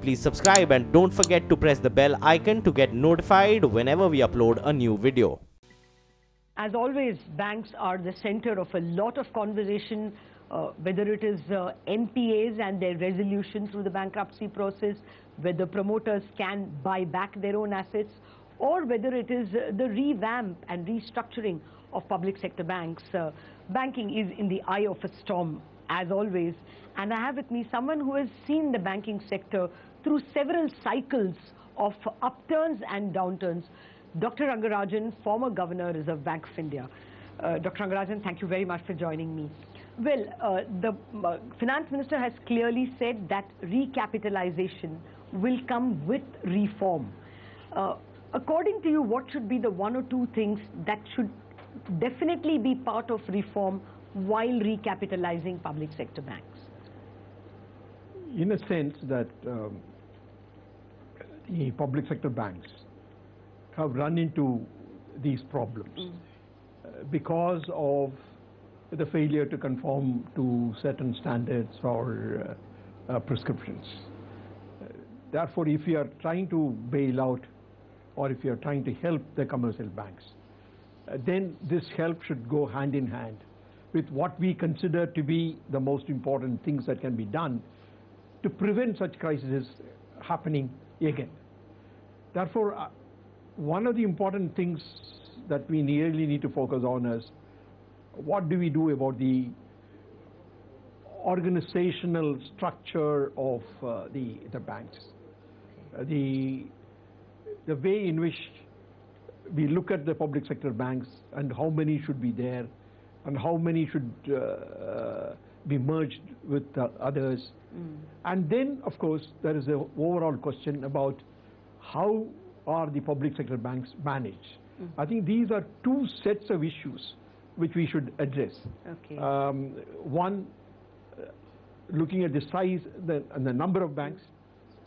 please subscribe and don't forget to press the bell icon to get notified whenever we upload a new video. As always, banks are the center of a lot of conversation, whether it is NPAs and their resolution through the bankruptcy process, whether promoters can buy back their own assets, or whether it is the revamp and restructuring of public sector banks. Banking is in the eye of a storm, as always, and I have with me someone who has seen the banking sector through several cycles of upturns and downturns. Dr. Rangarajan, former Governor, Reserve Bank of India. Dr. Rangarajan, thank you very much for joining me. Well, the Finance Minister has clearly said that recapitalization will come with reform. According to you, what should be the one or two things that should definitely be part of reform while recapitalizing public sector banks? In a sense that the public sector banks have run into these problems because of the failure to conform to certain standards or prescriptions. Therefore, if you are trying to bail out or if you are trying to help the commercial banks, then this help should go hand in hand with what we consider to be the most important things that can be done to prevent such crises happening again. Therefore, one of the important things that we really need to focus on is what do we do about the organizational structure of the banks. The way in which we look at the public sector banks and how many should be there and how many should be merged with others. And then, of course, there is an overall question about how are the public sector banks managed. I think these are two sets of issues which we should address. Okay. One, looking at the size and the number of banks.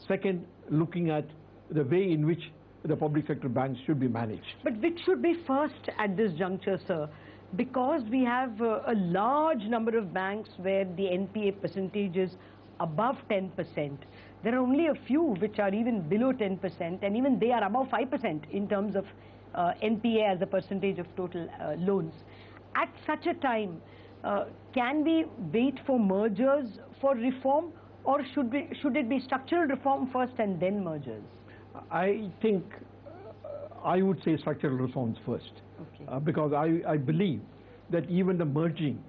Second, looking at the way in which the public sector banks should be managed. But which should be first at this juncture, sir? Because we have a large number of banks where the NPA percentage is above 10%. There are only a few which are even below 10%, and even they are above 5% in terms of NPA as a percentage of total loans. At such a time, can we wait for mergers for reform, or should it be structural reform first and then mergers? I think I would say structural reforms first. Okay. Because I believe that even the merging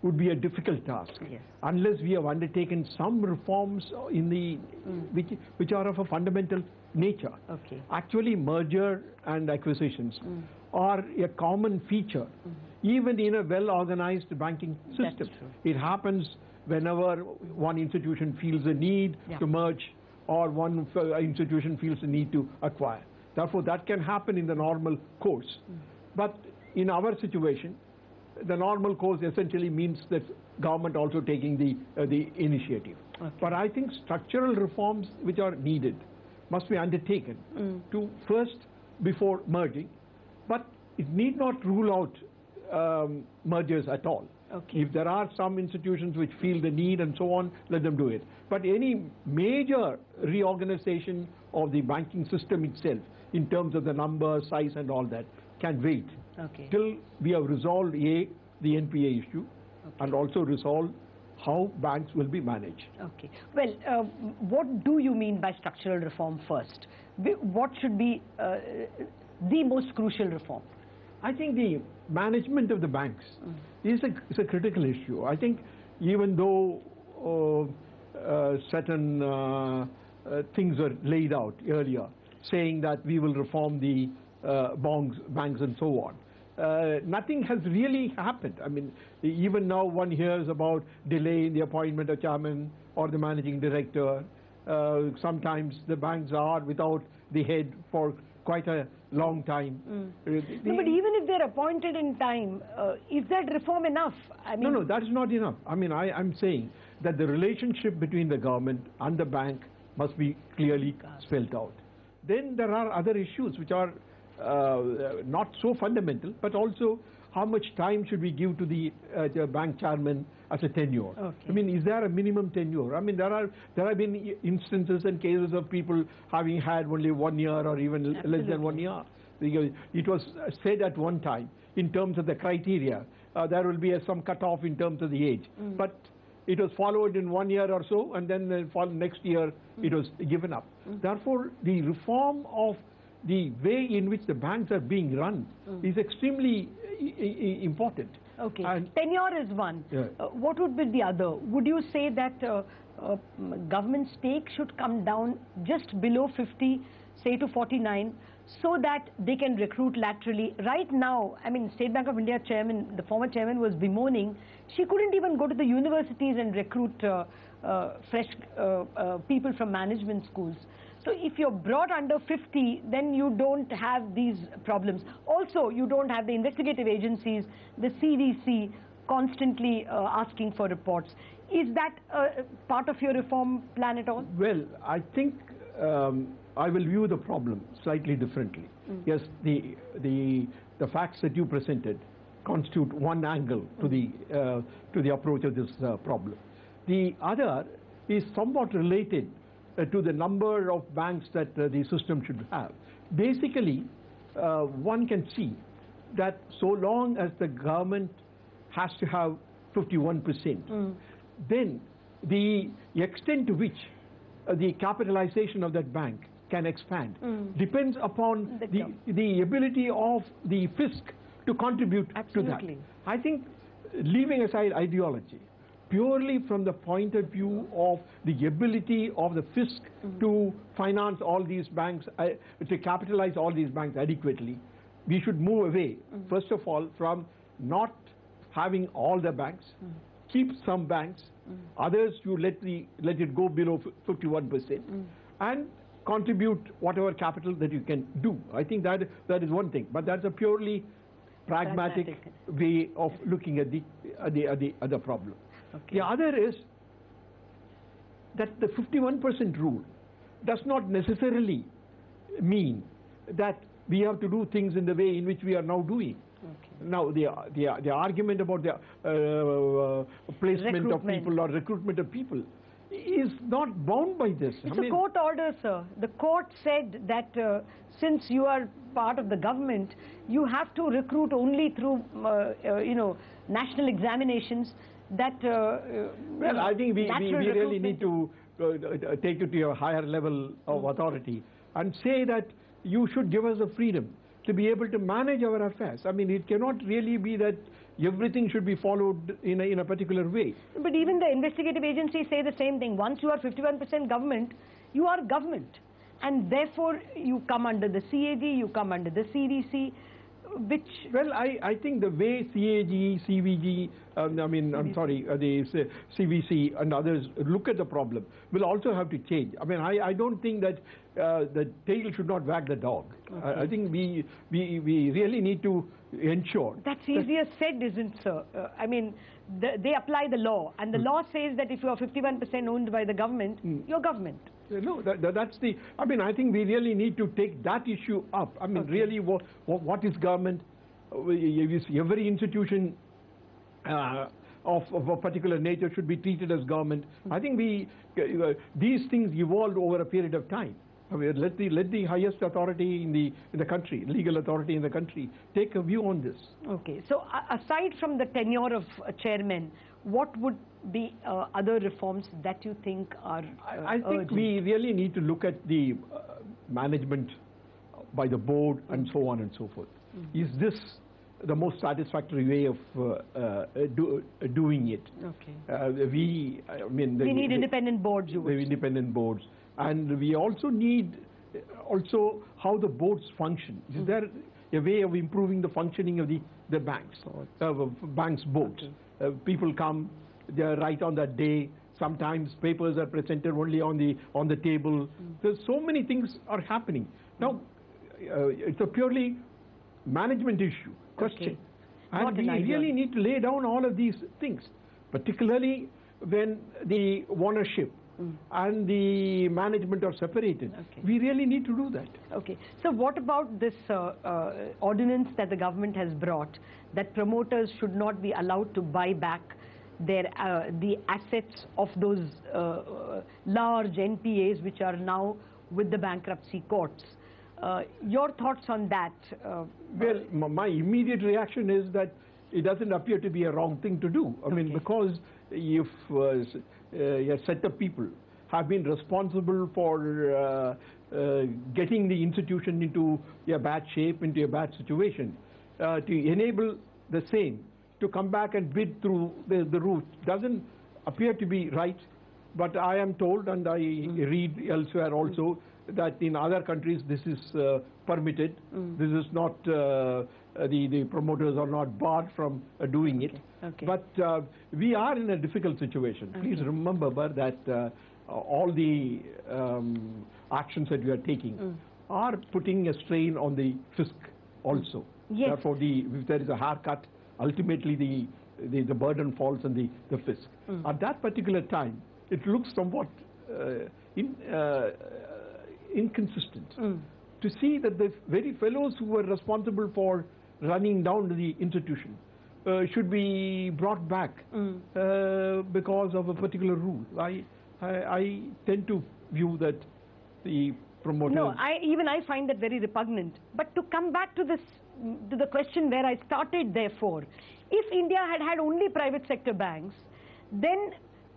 would be a difficult task, yes, unless we have undertaken some reforms in the which are of a fundamental nature. Okay. Actually, merger and acquisitions are a common feature even in a well-organized banking system. It happens whenever one institution feels a need to merge or one institution feels a need to acquire. Therefore, that can happen in the normal course. But in our situation, the normal course essentially means that government also taking the initiative. Okay. But I think structural reforms which are needed must be undertaken to first before merging, but it need not rule out mergers at all. Okay. If there are some institutions which feel the need and so on, let them do it. But any major reorganization of the banking system itself in terms of the number, size and all that can wait till we have resolved the NPA issue and also resolve how banks will be managed. Okay. Well, what do you mean by structural reform first? What should be the most crucial reform? I think the management of the banks is a critical issue. I think even though certain things were laid out earlier, saying that we will reform the banks and so on, nothing has really happened. I mean, even now one hears about delay in the appointment of chairman or the managing director. Sometimes the banks are without the head for quite a long time. No, but even if they're appointed in time, is that reform enough? I mean, no, that is not enough. I mean, I'm saying that the relationship between the government and the bank must be clearly spelled out. Then there are other issues which are not so fundamental, but also how much time should we give to the bank chairman as a tenure? Okay. I mean, is there a minimum tenure? I mean, there have been instances and cases of people having had only 1 year or even less than 1 year. It was said at one time, in terms of the criteria, there will be some cutoff in terms of the age. But it was followed in 1 year or so, and then the next year it was given up. Therefore, the reform of the way in which the banks are being run is extremely important. Okay. And tenure is one. What would be the other? Would you say that government stake should come down just below 50, say to 49, so that they can recruit laterally? Right now, I mean, State Bank of India chairman, the former chairman, was bemoaning she couldn't even go to the universities and recruit fresh people from management schools. So if you're brought under 50, then you don't have these problems. Also, you don't have the investigative agencies, the CVC, constantly asking for reports. Is that part of your reform plan at all? Well, I think I will view the problem slightly differently. Yes, the facts that you presented constitute one angle to the approach of this problem. The other is somewhat related to the number of banks that the system should have. Basically, one can see that so long as the government has to have 51%, then the extent to which the capitalization of that bank can expand depends upon the ability of the fisc to contribute to that. I think, leaving aside ideology, purely from the point of view of the ability of the fisc to finance all these banks, to capitalize all these banks adequately, we should move away, first of all, from not having all the banks, keep some banks, others you let it go below 51%, and contribute whatever capital that you can do. I think that is one thing, but that's a purely pragmatic way of looking at the problem. Okay. The other is that the 51% rule does not necessarily mean that we have to do things in the way in which we are now doing. Okay. Now, the argument about the placement of people or recruitment of people is not bound by this. It's a court order, sir. The court said that since you are part of the government, you have to recruit only through, national examinations. That well, I think we really need to take it to a higher level of authority and say that you should give us the freedom to be able to manage our affairs. I mean, it cannot really be that everything should be followed in a particular way. But even the investigative agencies say the same thing. Once you are 51% government, you are government. And therefore, you come under the CAG, you come under the CVC, which... Well, I think the way CAG, CVG, the CVC and others look at the problem will also have to change. I mean, I don't think that the tail should not wag the dog. Okay. I think we really need to ensure... That's easier said, isn't it, sir? I mean, they apply the law, and the law says that if you are 51% owned by the government, you're government. No, that's the... I mean, I think we really need to take that issue up. I mean, really, what is government? Every institution of a particular nature should be treated as government. I think these things evolved over a period of time. I mean, let the highest authority in the country, legal authority in the country, take a view on this. Okay. So aside from the tenure of chairman, what would be other reforms that you think are I think urgent? We really need to look at the management by the board and so on and so forth. Is this the most satisfactory way of doing it? Okay. We need independent boards, you would say. Independent boards. And we also need how the boards function. Is there a way of improving the functioning of the banks, banks boards? Okay. People come, they are right on that day. Sometimes papers are presented only on the table. There's so many things are happening. Now, it's a purely management issue, question. Okay. And we really need to lay down all of these things, particularly when the ownership and the management are separated. We really need to do that. Okay. So what about this ordinance that the government has brought, that promoters should not be allowed to buy back their the assets of those large NPAs which are now with the bankruptcy courts? Your thoughts on that? Well, my immediate reaction is that it doesn't appear to be a wrong thing to do. I mean, because if a set of people have been responsible for getting the institution into a bad shape, into a bad situation, to enable the same to come back and bid through the route doesn't appear to be right. But I am told, and I read elsewhere also, that in other countries this is permitted. This is not, the promoters are not barred from doing it. But we are in a difficult situation. Please remember that all the actions that we are taking are putting a strain on the fisc also. Therefore, if there is a haircut, ultimately the burden falls on the fisc. At that particular time, it looks somewhat inconsistent to see that the very fellows who were responsible for running down the institution should be brought back because of a particular rule. I tend to view that the promoters... No, even I find that very repugnant. But to come back to this, to the question where I started, therefore, if India had had only private sector banks, then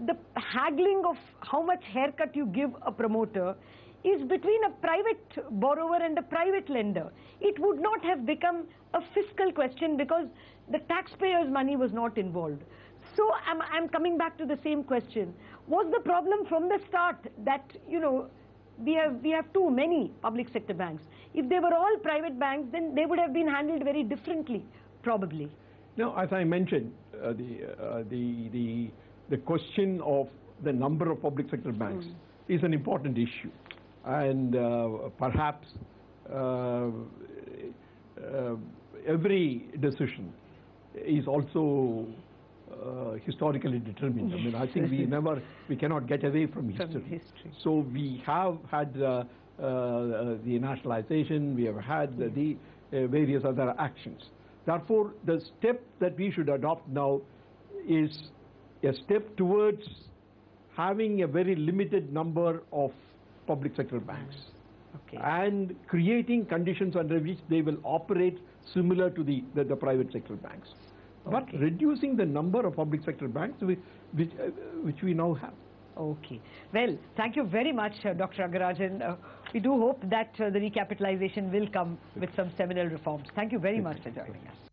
the haggling of how much haircut you give a promoter is between a private borrower and a private lender. It would not have become a fiscal question because the taxpayers' money was not involved. So I'm coming back to the same question. Was the problem from the start that, you know, we have too many public sector banks? If they were all private banks, then they would have been handled very differently, probably. No, as I mentioned, the question of the number of public sector banks is an important issue. And perhaps every decision is also historically determined. I mean, I think we cannot get away from history. So we have had the nationalization, we have had the various other actions. Therefore, the step that we should adopt now is a step towards having a very limited number of public sector banks and creating conditions under which they will operate similar to the private sector banks. But reducing the number of public sector banks which we now have. Okay. Well, thank you very much, Dr. Rangarajan. We do hope that the recapitalization will come with some seminal reforms. Thank you very much for joining us.